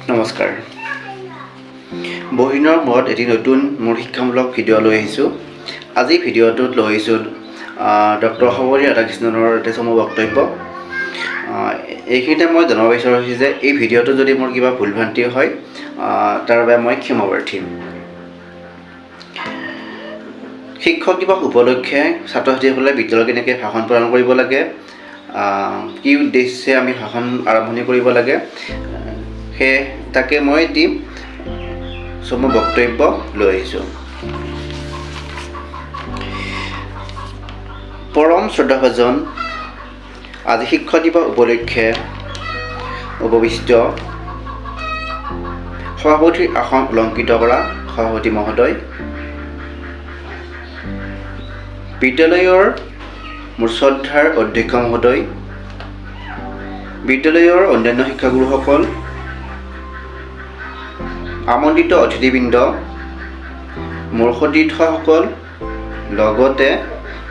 নমস্কাৰ। বহুদিনৰ মূৰত এটি নতুন মোৰ শিক্ষামূলক ভিডিঅ' লৈ আহিছোঁ। আজি ভিডিঅ'টোত লৈ আহিছোঁ ডক্টৰ সৰ্বপল্লী ৰাধাকৃষ্ণনৰ এটা চমু বক্তব্য। এইখিনিতে মই জনাব বিচাৰিছোঁ যে এই ভিডিঅ'টো যদি মোৰ কিবা ভুল ভ্ৰান্তি হয় তাৰ বাবে মই ক্ষমাপ্ৰাৰ্থী। শিক্ষক দিৱস উপলক্ষে ছাত্ৰ ছাত্ৰীসকলে বিদ্যালয়ত কেনেকৈ ভাষণ প্ৰদান কৰিব লাগে, কি উদ্দেশ্যে আমি ভাষণ আৰম্ভণি কৰিব লাগে, তাকে মই এটি চমু বক্তব্য লৈ আহিছোঁ। পৰম শ্ৰদ্ধাভাজন আজি শিক্ষক দিৱস উপলক্ষে উপবিষ্ট সভাপতিৰ আসন অলংকৃত কৰা সভাপতি মহোদয়, বিদ্যালয়ৰ মোৰ শ্ৰদ্ধাৰ অধ্যক্ষ মহোদয়, বিদ্যালয়ৰ অন্যান্য শিক্ষাগুৰুসকল, আমন্ত্ৰিত অতিথিবৃন্দ, মোৰ সতীৰ্থসকল, লগতে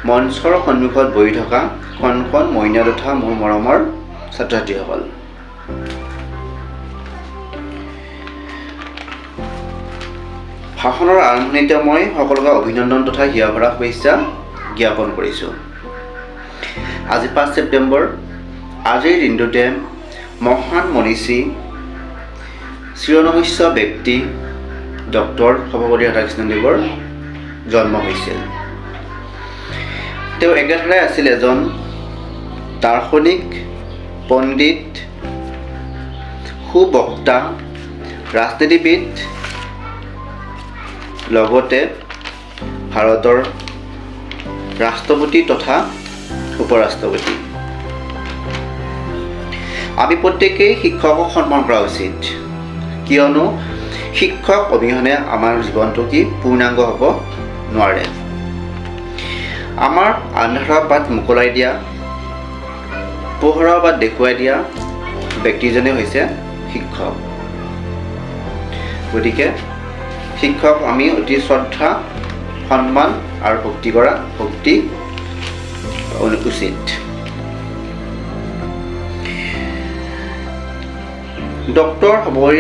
মঞ্চৰ সন্মুখত বহি থকা কণ কণ মইনা তথা মোৰ মৰমৰ ছাত্ৰ ছাত্ৰীসকল। ভাষণৰ আৰম্ভণিতে মই সকলোকে অভিনন্দন তথা হিয়া ভৰা শুভেচ্ছা জ্ঞাপন কৰিছোঁ। আজি 5 ছেপ্টেম্বৰ। আজিৰ দিনটোতে মহান মনীষী চিৰনমস্য ব্যক্তি ডক্টৰ সৰ্বপল্লী ৰাধাকৃষ্ণদেৱৰ জন্ম হৈছিল। তেওঁ একেধাৰে আছিল এজন দাৰ্শনিক, পণ্ডিত, সুবক্তা, ৰাজনীতিবিদ, লগতে ভাৰতৰ ৰাষ্ট্ৰপতি তথা উপৰাষ্ট্ৰপতি। আমি প্ৰত্যেকেই শিক্ষকক সন্মান কৰা উচিত, কিয়নো শিক্ষক অবিহনে আমাৰ জীৱনটো পূৰ্ণাংগ হ'ব নোৱাৰে। আমাৰ আন্ধাৰৰ বাট মোকলাই দিয়া, পোহৰৰ বাট দেখুৱাই দিয়া ব্যক্তিজনে হৈছে শিক্ষক। গতিকে শিক্ষক আমি অতি শ্ৰদ্ধা, সন্মান আৰু ভক্তি কৰা উচিত। ডক্টৰ সৰ্বপল্লী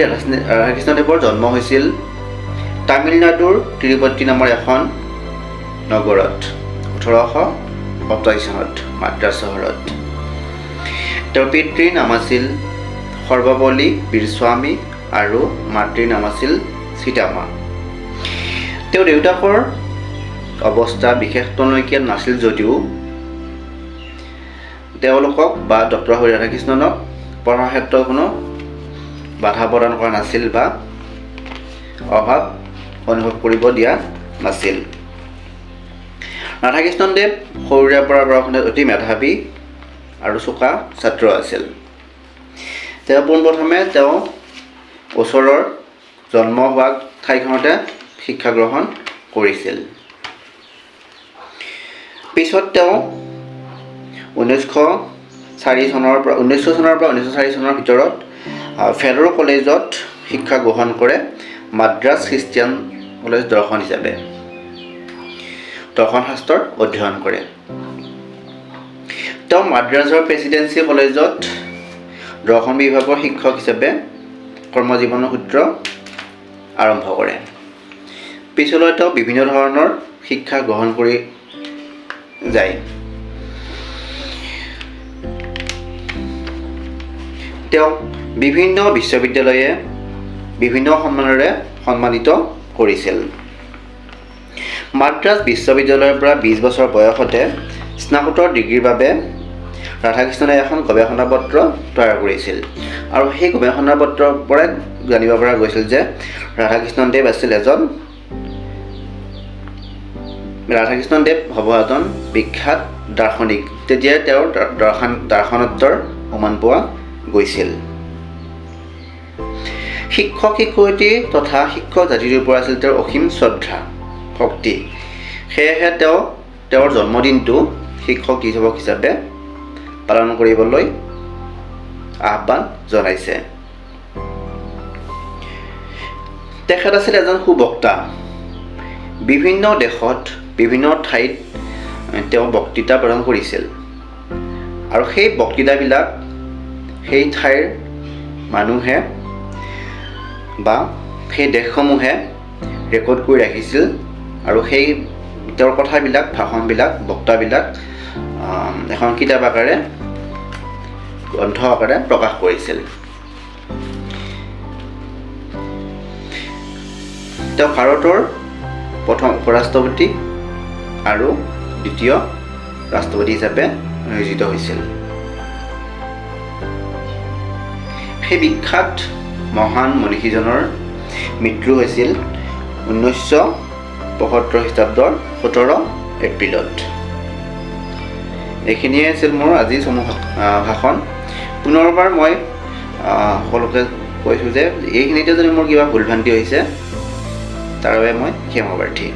ৰাধাকৃষ্ণদেৱৰ জন্ম হৈছিল তামিলনাডুৰ তিৰুপতি নামৰ এখন নগৰত 1828 চনত মাদ্ৰাজ চহৰত। তেওঁৰ পিতৃৰ নাম আছিল সৰ্বপল্লী বীৰস্বামী আৰু মাতৃৰ নাম আছিল সীতামা। তেওঁ দেউতাকৰ অৱস্থা বিশেষ টনকিয়াল নাছিল যদিও তেওঁলোকক বা ডক্টৰ সৰ্বপল্লী ৰাধাকৃষ্ণনক পঢ়াৰ ক্ষেত্ৰত কোনো বাধা প্ৰদান কৰা নাছিল বা অভাৱ অনুভৱ কৰিব দিয়া নাছিল। ৰাধাকৃষ্ণদেৱ সৰুৰে পৰা পঢ়া-শুনাত অতি মেধাৱী আৰু চোকা ছাত্ৰ আছিল। তেওঁ পোনপ্ৰথমে তেওঁ ওচৰৰ জন্ম হোৱা ঠাইখনতে শিক্ষা গ্ৰহণ কৰিছিল। পিছত তেওঁ 1904 চনৰ পৰা 1904 চনৰ ভিতৰত ফেডাৰেল কলেজত শিক্ষা গ্ৰহণ কৰে, মাদ্ৰাজ খ্ৰীষ্টিয়ান কলেজ দৰ্শন হিচাপে দৰ্শন শাস্ত্ৰৰ অধ্যয়ন কৰে। তেওঁ মাদ্ৰাজৰ প্ৰেচিডেঞ্চি কলেজত দৰ্শন বিভাগৰ শিক্ষক হিচাপে কৰ্মজীৱনৰ সূত্ৰ আৰম্ভ কৰে। পিছলৈ তেওঁ বিভিন্ন ধৰণৰ শিক্ষা গ্ৰহণ কৰি যায়। তেওঁ বিভিন্ন বিশ্ববিদ্যালয়ে বিভিন্ন সন্মানেৰে সন্মানিত কৰিছিল। মাদ্ৰাজ বিশ্ববিদ্যালয়ৰ পৰা 20 বছৰ বয়সতে স্নাতকোত্তৰ ডিগ্ৰীৰ বাবে ৰাধাকৃষ্ণনে এখন গৱেষণা পত্ৰ তৈয়াৰ কৰিছিল। আৰু সেই গৱেষণা পত্ৰৰ পৰাই জানিব পৰা গৈছিল যে ৰাধাকৃষ্ণদেৱ হ'ব এজন বিখ্যাত দাৰ্শনিক। তেতিয়াই তেওঁৰ দাৰ্শনত্বৰ উমান পোৱা গৈছিল। শিক্ষক শিক্ষয়িত্ৰী তথা শিক্ষক জাতিৰ ওপৰত আছিল তেওঁৰ অসীম শ্ৰদ্ধা ভক্তি। সেয়েহে তেওঁ তেওঁৰ জন্মদিনটো শিক্ষক দিৱস হিচাপে পালন কৰিবলৈ আহ্বান জনাইছে। তেখেত আছিল এজন সুবক্তা। বিভিন্ন দেশত বিভিন্ন ঠাইত তেওঁ বক্তৃতা প্ৰদান কৰিছিল আৰু সেই বক্তৃতাবিলাক সেই ঠাইৰ মানুহে বা সেই দেশসমূহে ৰেকৰ্ড কৰি ৰাখিছিল আৰু সেই তেওঁৰ কথাবিলাক, ভাষণবিলাক, বক্তাবিলাক এখন কিতাপ আকাৰে, গ্ৰন্থ আকাৰে প্ৰকাশ কৰিছিল। তেওঁ ভাৰতৰ প্ৰথম উপৰাষ্ট্ৰপতি আৰু দ্বিতীয় ৰাষ্ট্ৰপতি হিচাপে নিয়োজিত হৈছিল। সেই বিখ্যাত মহান মনীষীজনৰ মৃত্যু হৈছিল 1975 খ্ৰীষ্টাব্দৰ 17 এপ্ৰিলত। এইখিনিয়ে আছিল মোৰ আজিৰ চমু ভাষণ। পুনৰবাৰ মই সকলোকে কৈছোঁ যে এইখিনিতে যদি মোৰ কিবা ভুলভ্ৰান্তি হৈছে তাৰ বাবে মই ক্ষমা প্ৰাৰ্থী।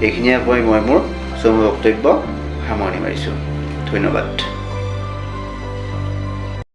এইখিনিয়ে কৈ মই মোৰ চমু বক্তব্য সামৰণি মাৰিছোঁ। ধন্যবাদ।